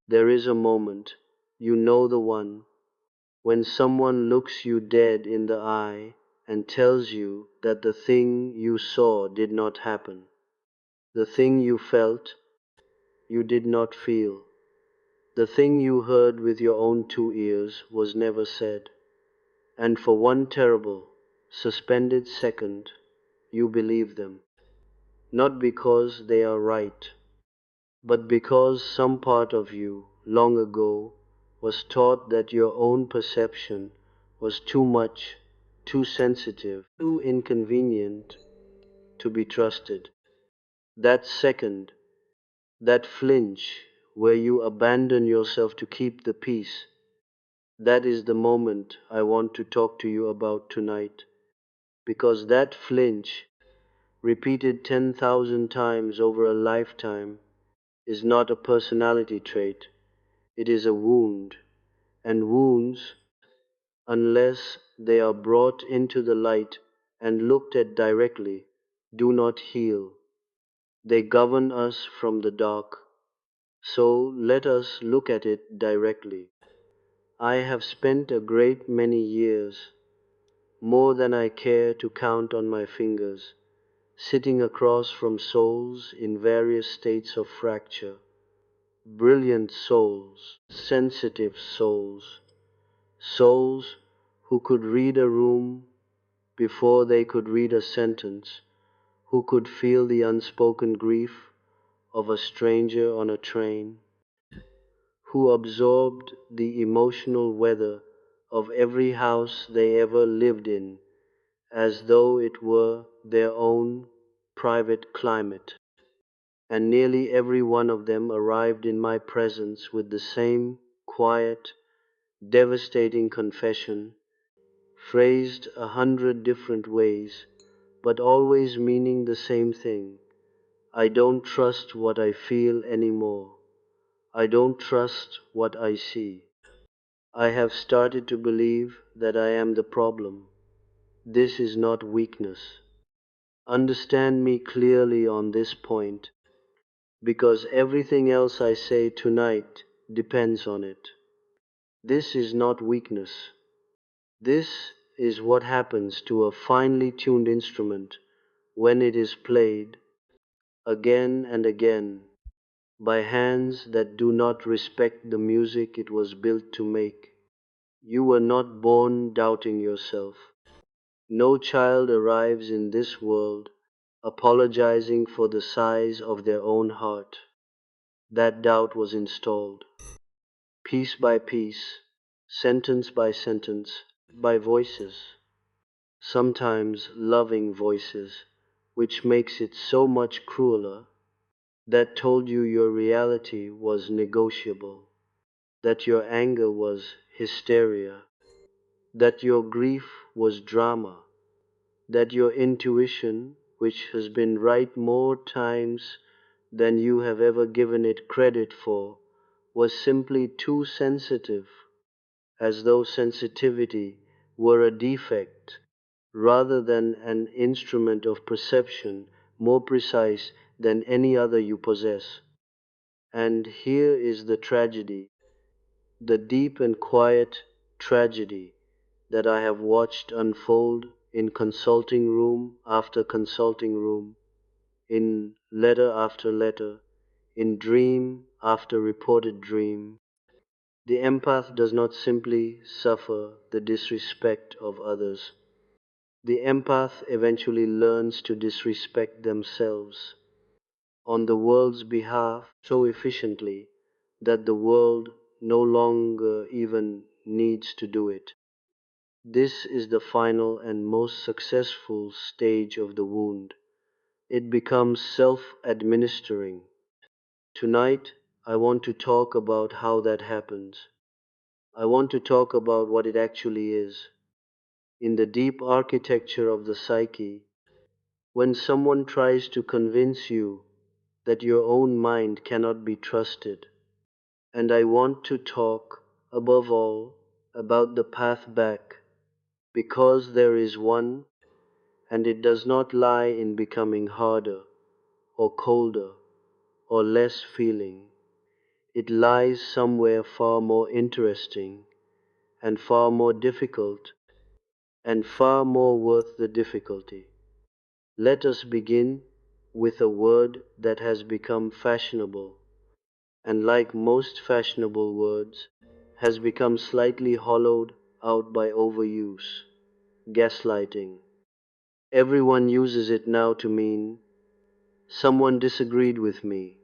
There is a moment, you know the one, when someone looks you dead in the eye and tells you that the thing you saw did not happen. The thing you felt, you did not feel. The thing you heard with your own two ears was never said. And for one terrible, suspended second, you believe them. Not because they are right, but because some part of you, long ago, was taught that your own perception was too much, too sensitive, too inconvenient to be trusted. That second, that flinch where you abandon yourself to keep the peace, that is the moment I want to talk to you about tonight. Because that flinch, repeated 10,000 times over a lifetime, is not a personality trait, it is a wound. And wounds, unless they are brought into the light and looked at directly, do not heal. They govern us from the dark. So let us look at it directly. I have spent a great many years, more than I care to count on my fingers, sitting across from souls in various states of fracture. Brilliant souls, sensitive souls, souls who could read a room before they could read a sentence, who could feel the unspoken grief of a stranger on a train, who absorbed the emotional weather of every house they ever lived in as though it were their own private climate. And nearly every one of them arrived in my presence with the same quiet, devastating confession, phrased 100 different ways, but always meaning the same thing. I don't trust what I feel anymore. I don't trust what I see. I have started to believe that I am the problem. This is not weakness. Understand me clearly on this point, because everything else I say tonight depends on it. This is not weakness. This is what happens to a finely tuned instrument when it is played again and again by hands that do not respect the music it was built to make. You were not born doubting yourself. No child arrives in this world apologizing for the size of their own heart. That doubt was installed, piece by piece, sentence by sentence, by voices, sometimes loving voices, which makes it so much crueler, that told you your reality was negotiable, that your anger was hysteria, that your grief was drama, that your intuition, which has been right more times than you have ever given it credit for, was simply too sensitive, as though sensitivity were a defect rather than an instrument of perception more precise than any other you possess. And here is the tragedy, the deep and quiet tragedy that I have watched unfold in consulting room after consulting room, in letter after letter, in dream after reported dream. The empath does not simply suffer the disrespect of others. The empath eventually learns to disrespect themselves on the world's behalf so efficiently that the world no longer even needs to do it. This is the final and most successful stage of the wound. It becomes self-administering. Tonight, I want to talk about how that happens. I want to talk about what it actually is. In the deep architecture of the psyche, when someone tries to convince you that your own mind cannot be trusted. And I want to talk, above all, about the path back, because there is one, and it does not lie in becoming harder, or colder, or less feeling. It lies somewhere far more interesting and far more difficult and far more worth the difficulty. Let us begin with a word that has become fashionable, and like most fashionable words, has become slightly hollowed out by overuse: gaslighting. Everyone uses it now to mean, someone disagreed with me.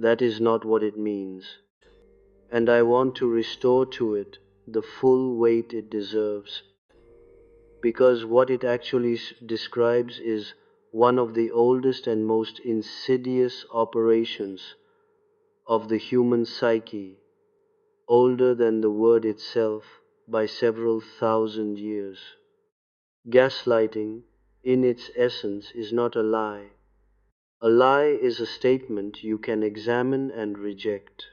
That is not what it means, and I want to restore to it the full weight it deserves, because what it actually describes is one of the oldest and most insidious operations of the human psyche, older than the word itself by several thousand years. Gaslighting, in its essence, is not a lie. A lie is a statement you can examine and reject.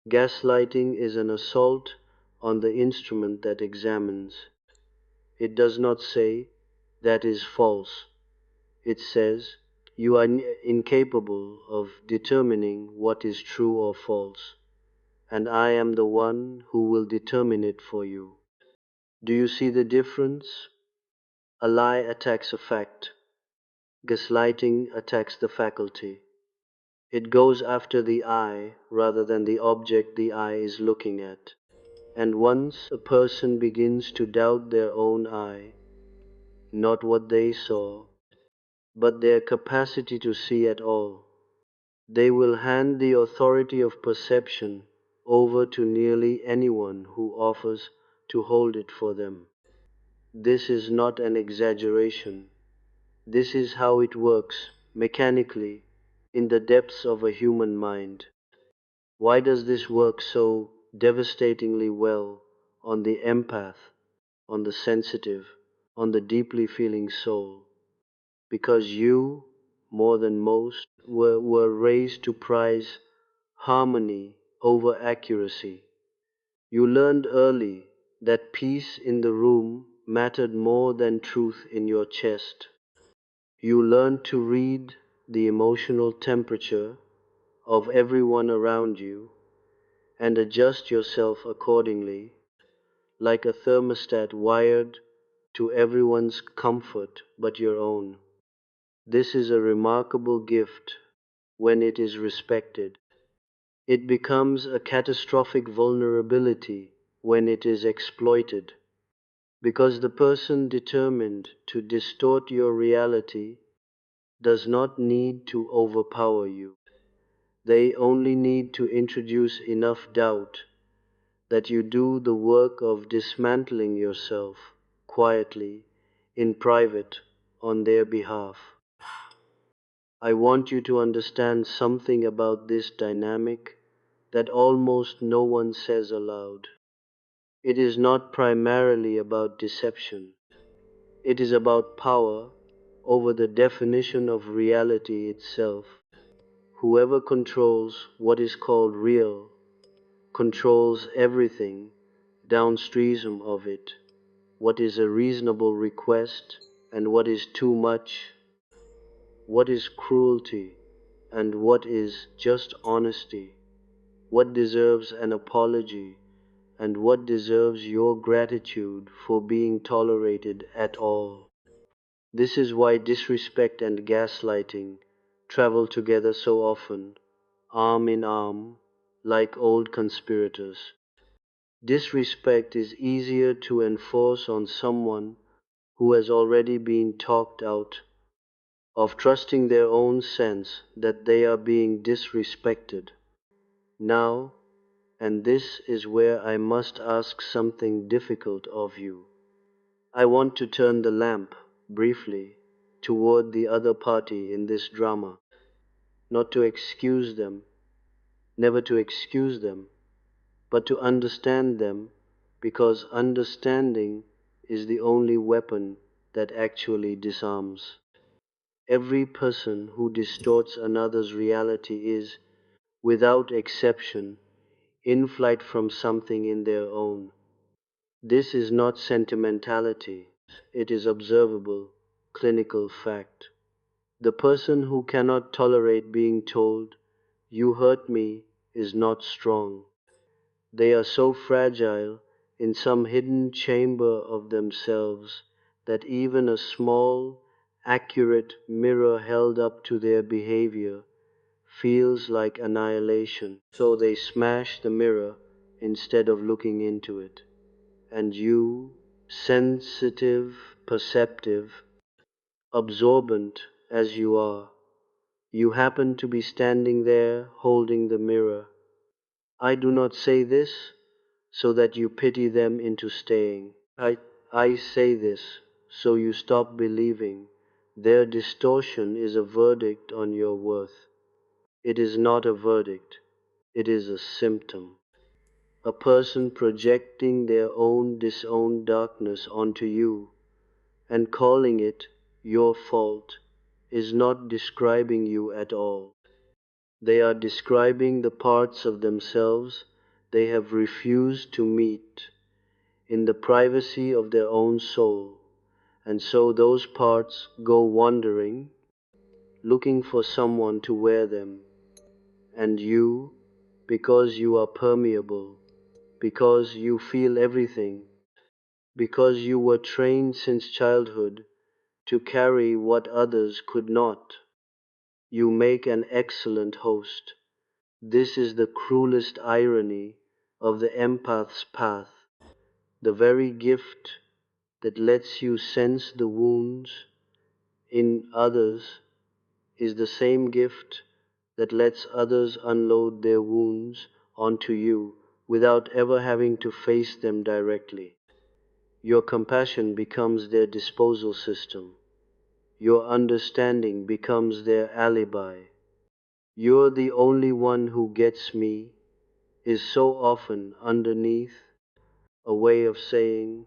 Gaslighting is an assault on the instrument that examines. It does not say, that is false. It says, you are incapable of determining what is true or false, and I am the one who will determine it for you. Do you see the difference? A lie attacks a fact. Gaslighting attacks the faculty. It goes after the I rather than the object the I is looking at. And once a person begins to doubt their own I, not what they saw, but their capacity to see at all, they will hand the authority of perception over to nearly anyone who offers to hold it for them. This is not an exaggeration. This is how it works, mechanically, in the depths of a human mind. Why does this work so devastatingly well on the empath, on the sensitive, on the deeply feeling soul? Because you, more than most, were raised to prize harmony over accuracy. You learned early that peace in the room mattered more than truth in your chest. You learned to read the emotional temperature of everyone around you and adjust yourself accordingly, like a thermostat wired to everyone's comfort but your own. This is a remarkable gift when it is respected. It becomes a catastrophic vulnerability when it is exploited, because the person determined to distort your reality does not need to overpower you. They only need to introduce enough doubt that you do the work of dismantling yourself quietly, in private, on their behalf. I want you to understand something about this dynamic that almost no one says aloud. It is not primarily about deception. It is about power over the definition of reality itself. Whoever controls what is called real controls everything downstream of it. What is a reasonable request and what is too much, what is cruelty and what is just honesty, what deserves an apology and what deserves your gratitude for being tolerated at all. This is why disrespect and gaslighting travel together so often, arm in arm, like old conspirators. Disrespect is easier to enforce on someone who has already been talked out of trusting their own sense that they are being disrespected. Now, and this is where I must ask something difficult of you. I want to turn the lamp, briefly, toward the other party in this drama, not to excuse them, never to excuse them, but to understand them, because understanding is the only weapon that actually disarms. Every person who distorts another's reality is, without exception, in flight from something in their own. This is not sentimentality, it is observable, clinical fact. The person who cannot tolerate being told, "You hurt me," is not strong. They are so fragile in some hidden chamber of themselves that even a small, accurate mirror held up to their behavior feels like annihilation. So they smash the mirror instead of looking into it. And you, sensitive, perceptive, absorbent as you are, you happen to be standing there holding the mirror. I do not say this so that you pity them into staying. I say this so you stop believing their distortion is a verdict on your worth. It is not a verdict, it is a symptom. A person projecting their own disowned darkness onto you and calling it your fault is not describing you at all. They are describing the parts of themselves they have refused to meet in the privacy of their own soul, and so those parts go wandering, looking for someone to wear them. And you, because you are permeable, because you feel everything, because you were trained since childhood to carry what others could not, you make an excellent host. This is the cruelest irony of the empath's path. The very gift that lets you sense the wounds in others is the same gift that lets others unload their wounds onto you without ever having to face them directly. Your compassion becomes their disposal system. Your understanding becomes their alibi. "You're the only one who gets me" is so often underneath a way of saying,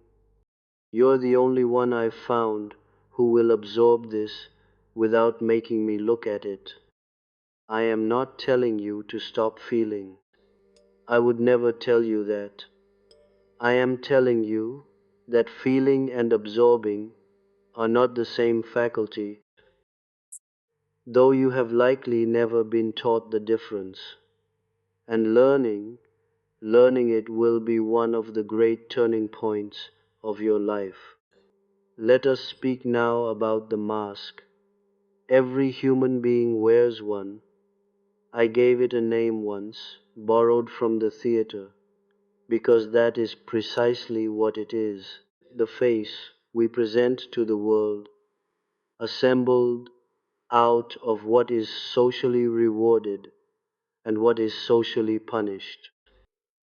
"You're the only one I've found who will absorb this without making me look at it." I am not telling you to stop feeling. I would never tell you that. I am telling you that feeling and absorbing are not the same faculty, though you have likely never been taught the difference. And learning it will be one of the great turning points of your life. Let us speak now about the mask. Every human being wears one. I gave it a name once, borrowed from the theater, because that is precisely what it is. The face we present to the world, assembled out of what is socially rewarded and what is socially punished.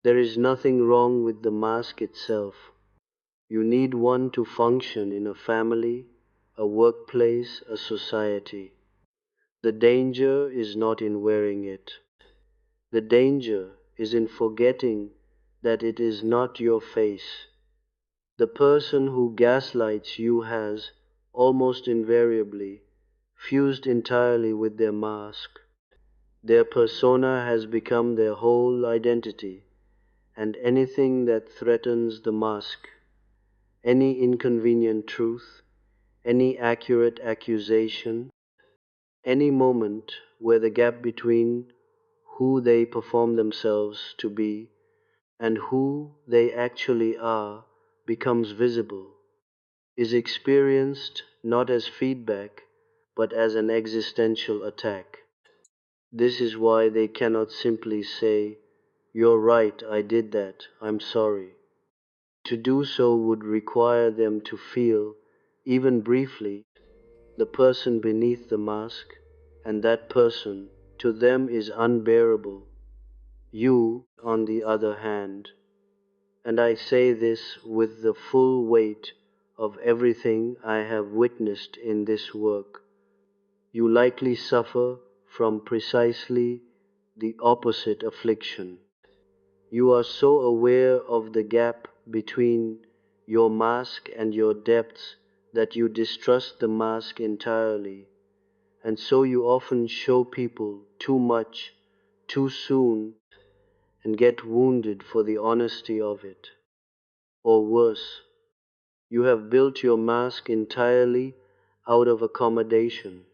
There is nothing wrong with the mask itself. You need one to function in a family, a workplace, a society. The danger is not in wearing it. The danger is in forgetting that it is not your face. The person who gaslights you has, almost invariably, fused entirely with their mask. Their persona has become their whole identity, and anything that threatens the mask, any inconvenient truth, any accurate accusation, any moment where the gap between who they perform themselves to be and who they actually are becomes visible, is experienced not as feedback but as an existential attack. This is why they cannot simply say, "You're right, I did that, I'm sorry." To do so would require them to feel, even briefly, the person beneath the mask, and that person to them is unbearable. You, on the other hand, and I say this with the full weight of everything I have witnessed in this work, you likely suffer from precisely the opposite affliction. You are so aware of the gap between your mask and your depths that you distrust the mask entirely, and so you often show people too much, too soon, and get wounded for the honesty of it. Or worse, you have built your mask entirely out of accommodation,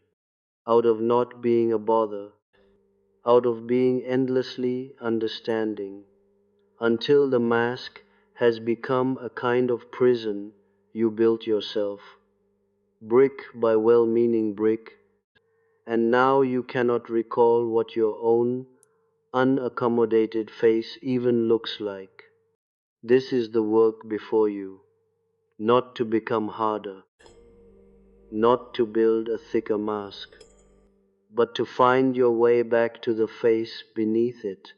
out of not being a bother, out of being endlessly understanding, until the mask has become a kind of prison you built yourself, brick by well meaning brick, and now you cannot recall what your own unaccommodated face even looks like. This is the work before you, not to become harder, not to build a thicker mask, but to find your way back to the face beneath it,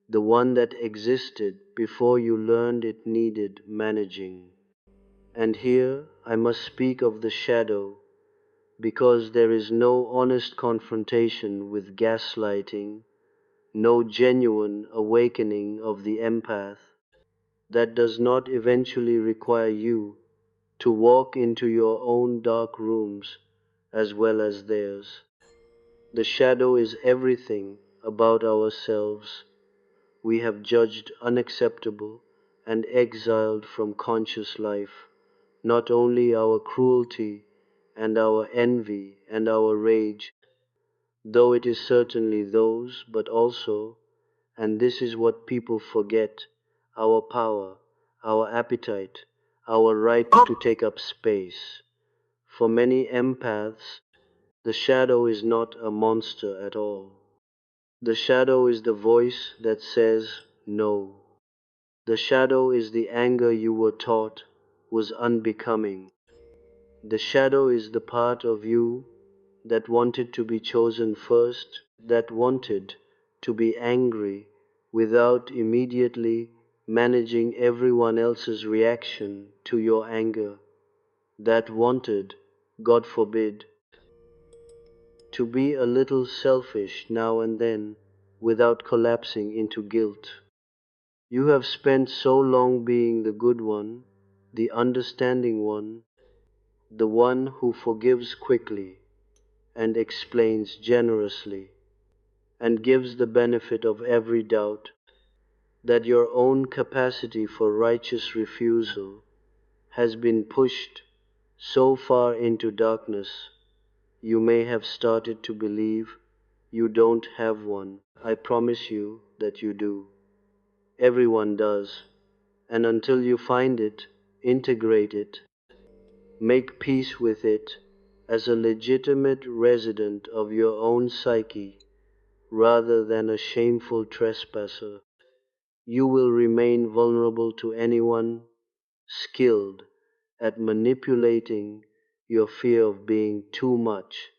the one that existed before you learned it needed managing. And here I must speak of the shadow, because there is no honest confrontation with gaslighting, no genuine awakening of the empath that does not eventually require you to walk into your own dark rooms as well as theirs. The shadow is everything about ourselves we have judged unacceptable and exiled from conscious life, not only our cruelty and our envy and our rage, though it is certainly those, but also, and this is what people forget, our power, our appetite, our right to take up space. For many empaths, the shadow is not a monster at all. The shadow is the voice that says no. The shadow is the anger you were taught was unbecoming. The shadow is the part of you that wanted to be chosen first, that wanted to be angry without immediately managing everyone else's reaction to your anger, that wanted, God forbid, to be a little selfish now and then without collapsing into guilt. You have spent so long being the good one, the understanding one, the one who forgives quickly and explains generously and gives the benefit of every doubt, that your own capacity for righteous refusal has been pushed so far into darkness you may have started to believe you don't have one. I promise you that you do. Everyone does. And until you find it, integrate it, make peace with it as a legitimate resident of your own psyche rather than a shameful trespasser, you will remain vulnerable to anyone skilled at manipulating your fear of being too much,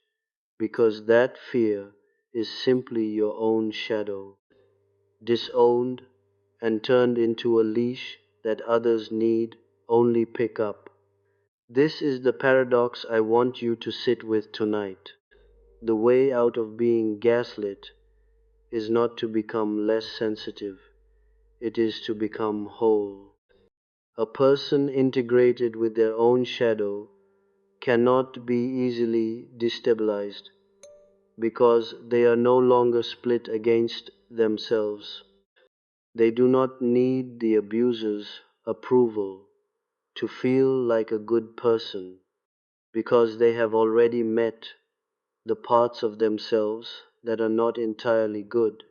because that fear is simply your own shadow, disowned and turned into a leash that others need only pick up. This is the paradox I want you to sit with tonight. The way out of being gaslit is not to become less sensitive, it is to become whole. A person integrated with their own shadow cannot be easily destabilized because they are no longer split against themselves. They do not need the abuser's approval to feel like a good person because they have already met the parts of themselves that are not entirely good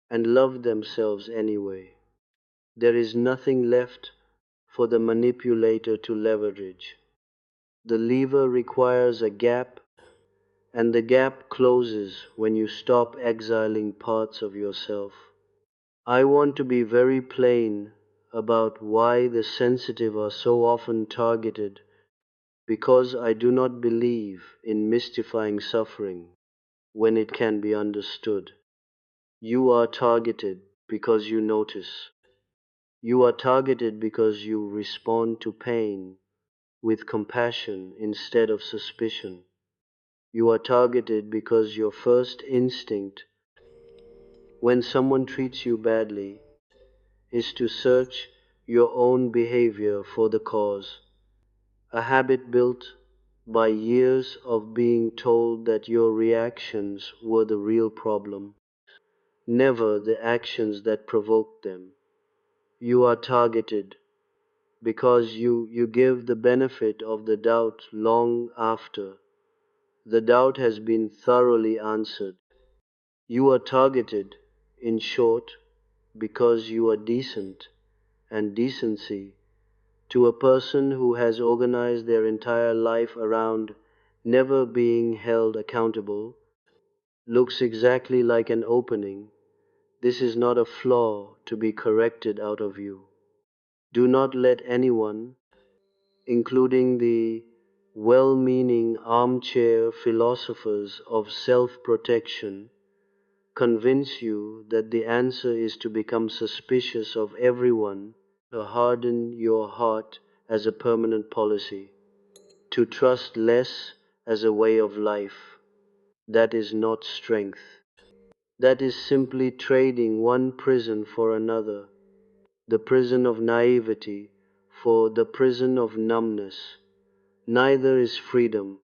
and love themselves anyway. There is nothing left for the manipulator to leverage. The lever requires a gap, and the gap closes when you stop exiling parts of yourself. I want to be very plain about why the sensitive are so often targeted, because I do not believe in mystifying suffering when it can be understood. You are targeted because you notice. You are targeted because you respond to pain with compassion instead of suspicion. You are targeted because your first instinct when someone treats you badly is to search your own behavior for the cause, a habit built by years of being told that your reactions were the real problem, never the actions that provoked them. You are targeted because you give the benefit of the doubt long after the doubt has been thoroughly answered. You are targeted, in short, because you are decent, and decency, to a person who has organized their entire life around never being held accountable, looks exactly like an opening. This is not a flaw to be corrected out of you. Do not let anyone, including the well-meaning armchair philosophers of self-protection, convince you that the answer is to become suspicious of everyone, to harden your heart as a permanent policy, to trust less as a way of life. That is not strength. That is simply trading one prison for another, the prison of naivety for the prison of numbness. Neither is freedom.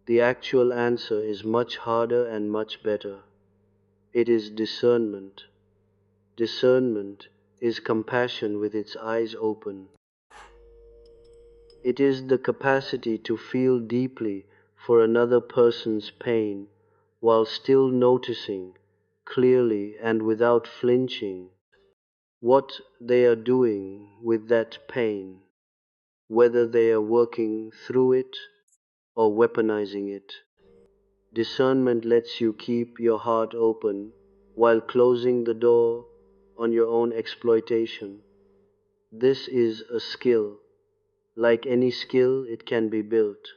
The actual answer is much harder and much better. It is discernment. Discernment is compassion with its eyes open. It is the capacity to feel deeply for another person's pain while still noticing clearly and without flinching what they are doing with that pain, whether they are working through it or weaponizing it. Discernment lets you keep your heart open while closing the door on your own exploitation. This is a skill. Like any skill, it can be built.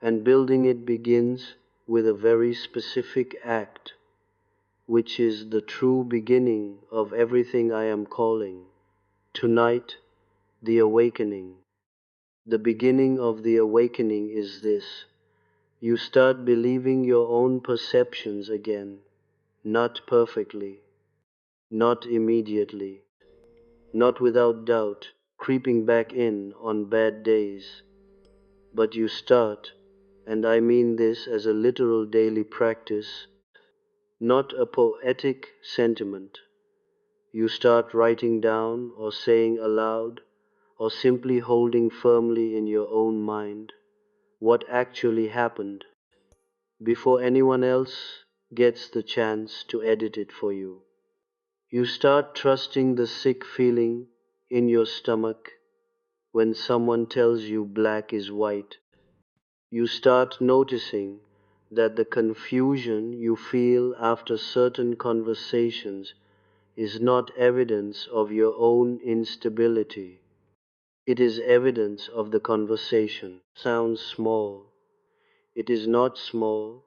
And building it begins with a very specific act, which is the true beginning of everything I am calling tonight the awakening. The beginning of the awakening is this: you start believing your own perceptions again, not perfectly, not immediately, not without doubt, creeping back in on bad days. But you start, and I mean this as a literal daily practice, not a poetic sentiment. You start writing down or saying aloud or simply holding firmly in your own mind what actually happened before anyone else gets the chance to edit it for you. You start trusting the sick feeling in your stomach when someone tells you black is white. You start noticing that the confusion you feel after certain conversations is not evidence of your own instability. It is evidence of the conversation. Sounds small. It is not small.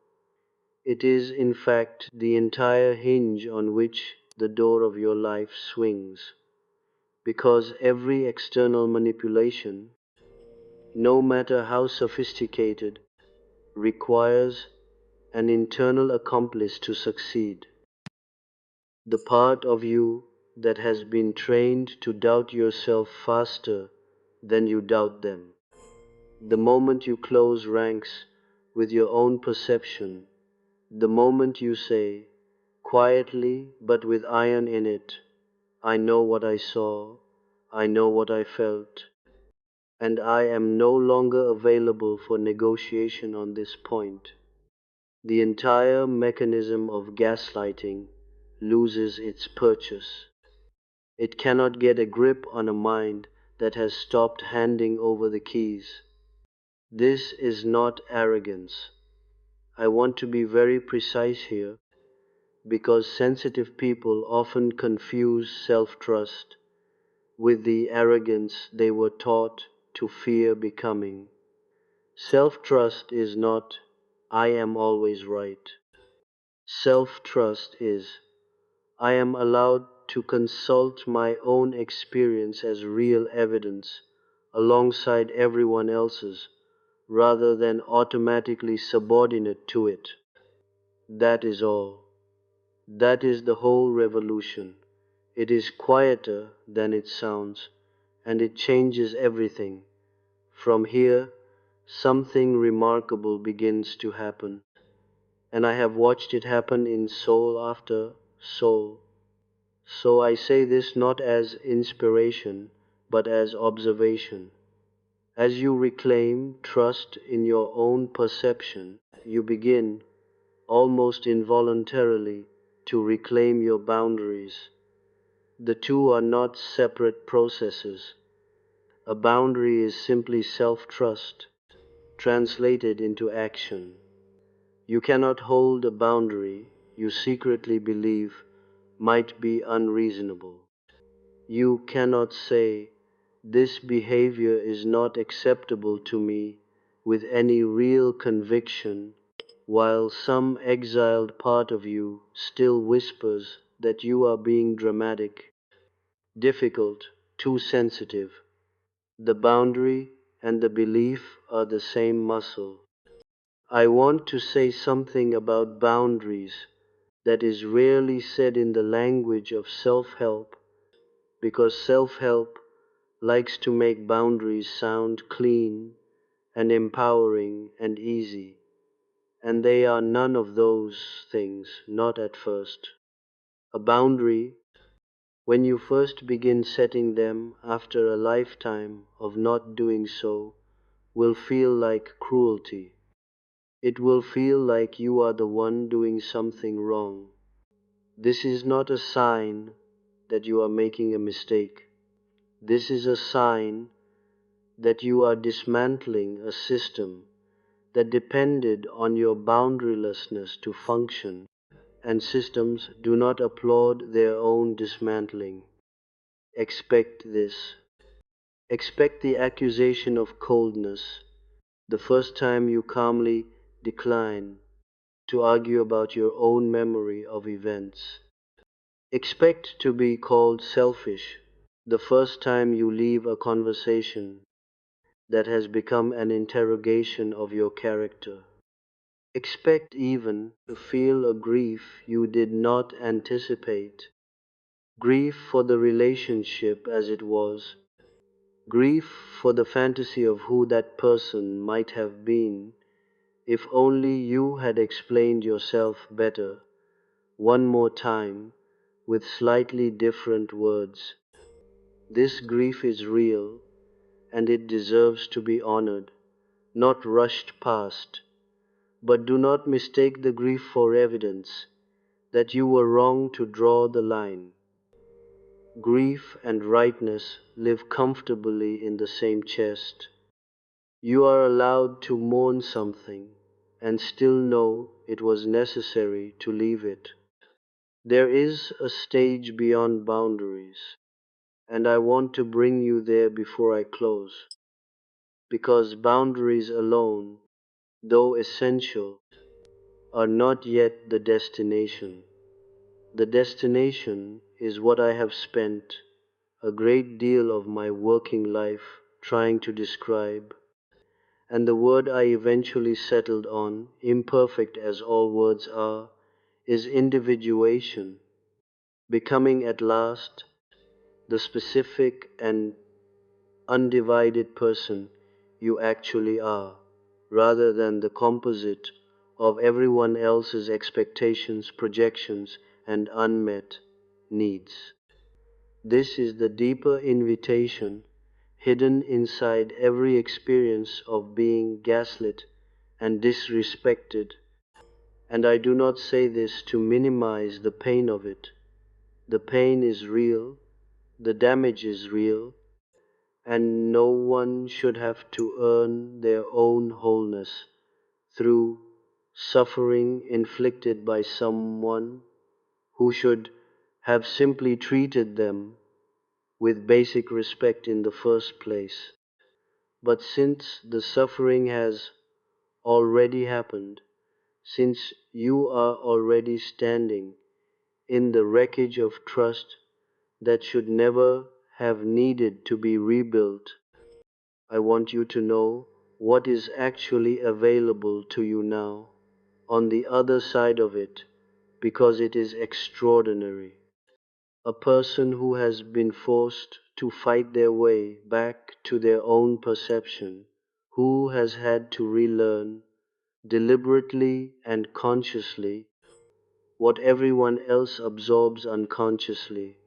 It is, in fact, the entire hinge on which the door of your life swings. Because every external manipulation, no matter how sophisticated, requires an internal accomplice to succeed. The part of you that has been trained to doubt yourself faster than you doubt them. The moment you close ranks with your own perception, the moment you say, quietly but with iron in it, I know what I saw, I know what I felt, and I am no longer available for negotiation on this point, the entire mechanism of gaslighting loses its purchase. It cannot get a grip on a mind that has stopped handing over the keys. This is not arrogance. I want to be very precise here because sensitive people often confuse self-trust with the arrogance they were taught to fear becoming. Self-trust is not, I am always right. Self-trust is, I am allowed to consult my own experience as real evidence alongside everyone else's rather than automatically subordinate to it. That is all. That is the whole revolution. It is quieter than it sounds, and it changes everything. From here, something remarkable begins to happen, and I have watched it happen in soul after soul. So I say this not as inspiration, but as observation. As you reclaim trust in your own perception, you begin almost involuntarily, to reclaim your boundaries. The two are not separate processes. A boundary is simply self-trust, translated into action. You cannot hold a boundary you secretly believe might be unreasonable. You cannot say, "This behavior is not acceptable to me," with any real conviction, while some exiled part of you still whispers that you are being dramatic, difficult, too sensitive. The boundary and the belief are the same muscle. I want to say something about boundaries that is rarely said in the language of self-help, because self-help likes to make boundaries sound clean and empowering and easy, and they are none of those things, not at first. A boundary, when you first begin setting them after a lifetime of not doing so, will feel like cruelty. It will feel like you are the one doing something wrong. This is not a sign that you are making a mistake. This is a sign that you are dismantling a system that depended on your boundarylessness to function, and systems do not applaud their own dismantling. Expect this. Expect the accusation of coldness the first time you calmly decline to argue about your own memory of events. Expect to be called selfish the first time you leave a conversation that has become an interrogation of your character. Expect even to feel a grief you did not anticipate, grief for the relationship as it was, grief for the fantasy of who that person might have been if only you had explained yourself better, one more time, with slightly different words. This grief is real, and it deserves to be honored, not rushed past. But do not mistake the grief for evidence that you were wrong to draw the line. Grief and rightness live comfortably in the same chest. You are allowed to mourn something and still know it was necessary to leave it. There is a stage beyond boundaries, and I want to bring you there before I close, because boundaries alone, though essential, are not yet the destination. The destination is what I have spent a great deal of my working life trying to describe, and the word I eventually settled on, imperfect as all words are, is individuation, becoming at last the specific and undivided person you actually are, rather than the composite of everyone else's expectations, projections, and unmet needs. This is the deeper invitation hidden inside every experience of being gaslit and disrespected, and I do not say this to minimize the pain of it. The pain is real, the damage is real, and no one should have to earn their own wholeness through suffering inflicted by someone who should have simply treated them with basic respect in the first place. But since the suffering has already happened, since you are already standing in the wreckage of trust that should never have needed to be rebuilt, I want you to know what is actually available to you now, on the other side of it, because it is extraordinary. A person who has been forced to fight their way back to their own perception, who has had to relearn, deliberately and consciously, what everyone else absorbs unconsciously,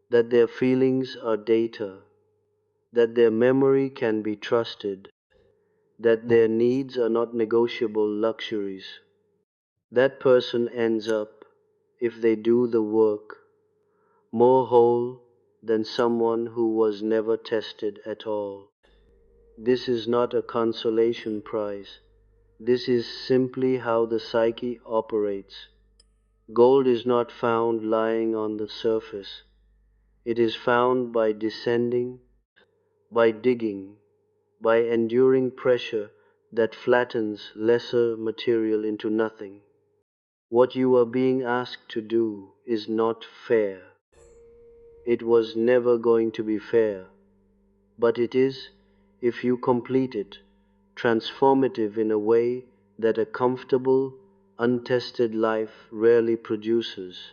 that their feelings are data, that their memory can be trusted, that their needs are not negotiable luxuries. That person ends up, if they do the work, more whole than someone who was never tested at all. This is not a consolation prize. This is simply how the psyche operates. Gold is not found lying on the surface. It is found by descending, by digging, by enduring pressure that flattens lesser material into nothing. What you are being asked to do is not fair. It was never going to be fair, but it is, if you complete it, transformative in a way that a comfortable, untested life rarely produces.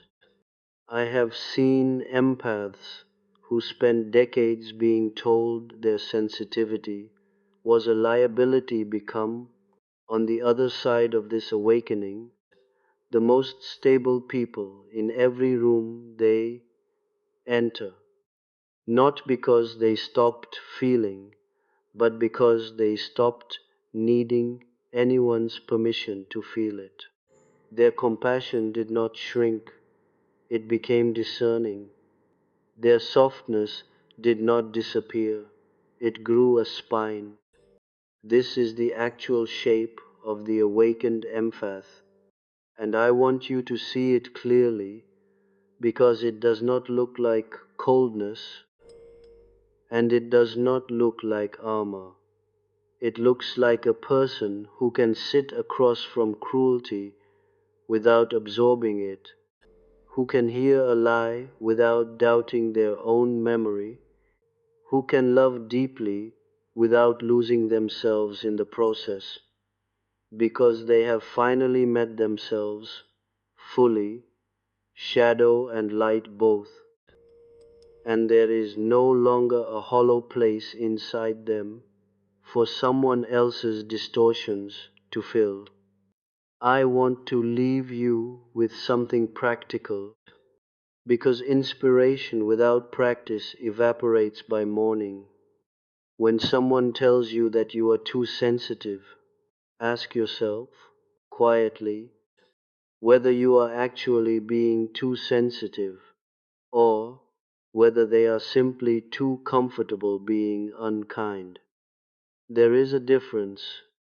I have seen empaths who spent decades being told their sensitivity was a liability become, on the other side of this awakening, the most stable people in every room they enter, not because they stopped feeling, but because they stopped needing anyone's permission to feel it. Their compassion did not shrink, it became discerning. Their softness did not disappear, it grew a spine. This is the actual shape of the awakened empath, and I want you to see it clearly because it does not look like coldness and it does not look like armor. It looks like a person who can sit across from cruelty without absorbing it, who can hear a lie without doubting their own memory, who can love deeply without losing themselves in the process, because they have finally met themselves fully, shadow and light both, and there is no longer a hollow place inside them for someone else's distortions to fill. I want to leave you with something practical, because inspiration without practice evaporates by morning. When someone tells you that you are too sensitive, ask yourself, quietly, whether you are actually being too sensitive or whether they are simply too comfortable being unkind. There is a difference,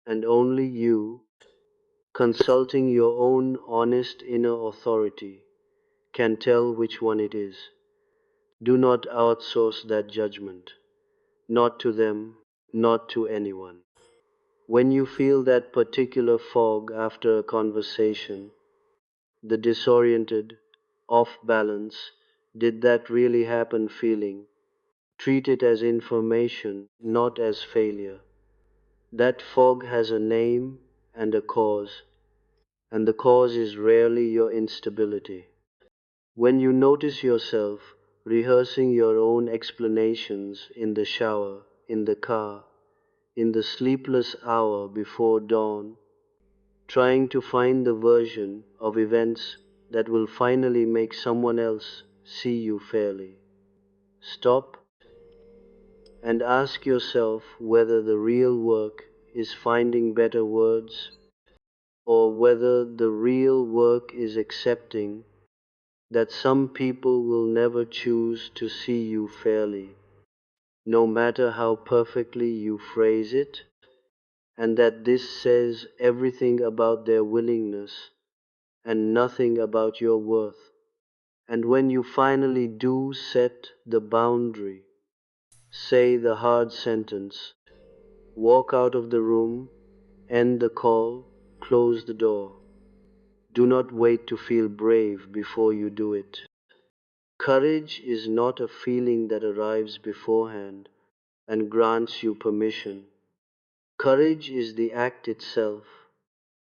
and only you, consulting your own honest inner authority, can tell which one it is. Do not outsource that judgment, not to them, not to anyone. When you feel that particular fog after a conversation, the disoriented, off balance, did that really happen feeling, treat it as information, not as failure. That fog has a name and a cause, and the cause is rarely your instability. When you notice yourself rehearsing your own explanations in the shower, in the car, in the sleepless hour before dawn, trying to find the version of events that will finally make someone else see you fairly, stop and ask yourself whether the real work is finding better words or whether the real work is accepting that some people will never choose to see you fairly, no matter how perfectly you phrase it, and that this says everything about their willingness and nothing about your worth. And when you finally do set the boundary, say the hard sentence, walk out of the room, end the call, close the door. Do not wait to feel brave before you do it. Courage is not a feeling that arrives beforehand and grants you permission. Courage is the act itself,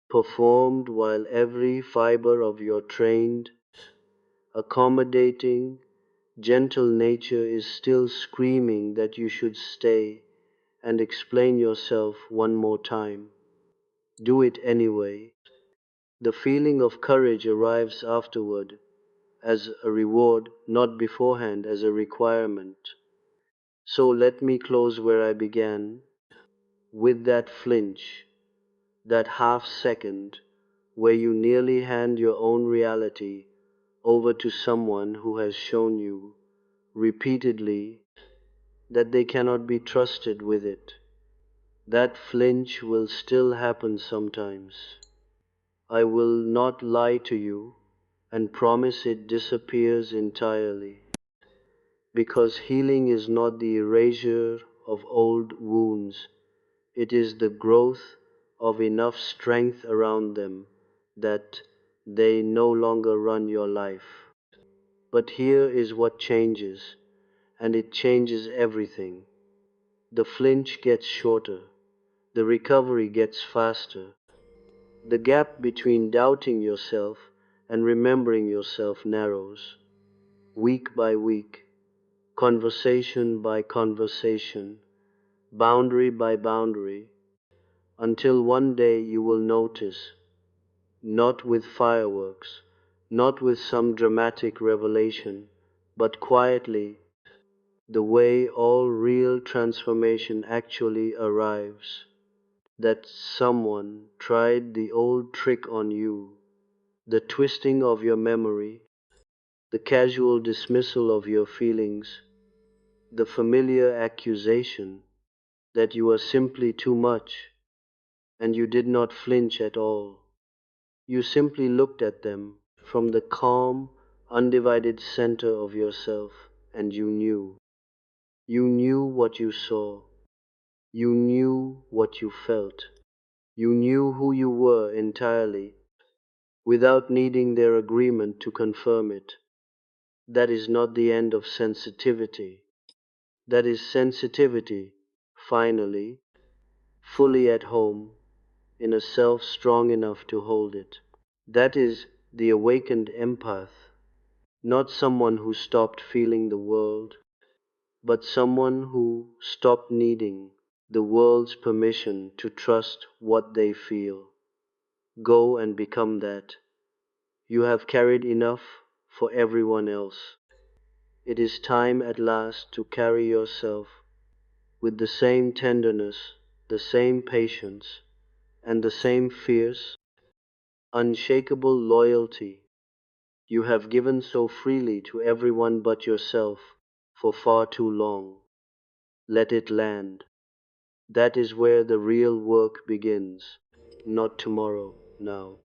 performed while every fiber of your trained, accommodating, gentle nature is still screaming that you should stay and explain yourself one more time. Do it anyway. The feeling of courage arrives afterward as a reward, not beforehand as a requirement. So let me close where I began, with that flinch, that half second where you nearly hand your own reality over to someone who has shown you repeatedly that they cannot be trusted with it. That flinch will still happen sometimes. I will not lie to you and promise it disappears entirely, because healing is not the erasure of old wounds, it is the growth of enough strength around them that they no longer run your life. But here is what changes, and it changes everything. The flinch gets shorter, the recovery gets faster, the gap between doubting yourself and remembering yourself narrows, week by week, conversation by conversation, boundary by boundary, until one day you will notice, not with fireworks, not with some dramatic revelation, but quietly, the way all real transformation actually arrives, that someone tried the old trick on you, the twisting of your memory, the casual dismissal of your feelings, the familiar accusation that you are simply too much, and you did not flinch at all. You simply looked at them from the calm, undivided center of yourself, and you knew. You knew what you saw. You knew what you felt. You knew who you were entirely, without needing their agreement to confirm it. That is not the end of sensitivity. That is sensitivity, finally, fully at home, in a self strong enough to hold it. That is the awakened empath, not someone who stopped feeling the world, but someone who stopped needing the world's permission to trust what they feel. Go and become that. You have carried enough for everyone else. It is time at last to carry yourself with the same tenderness, the same patience, and the same fierce, unshakable loyalty you have given so freely to everyone but yourself for far too long. Let it land. That is where the real work begins. Not tomorrow, now.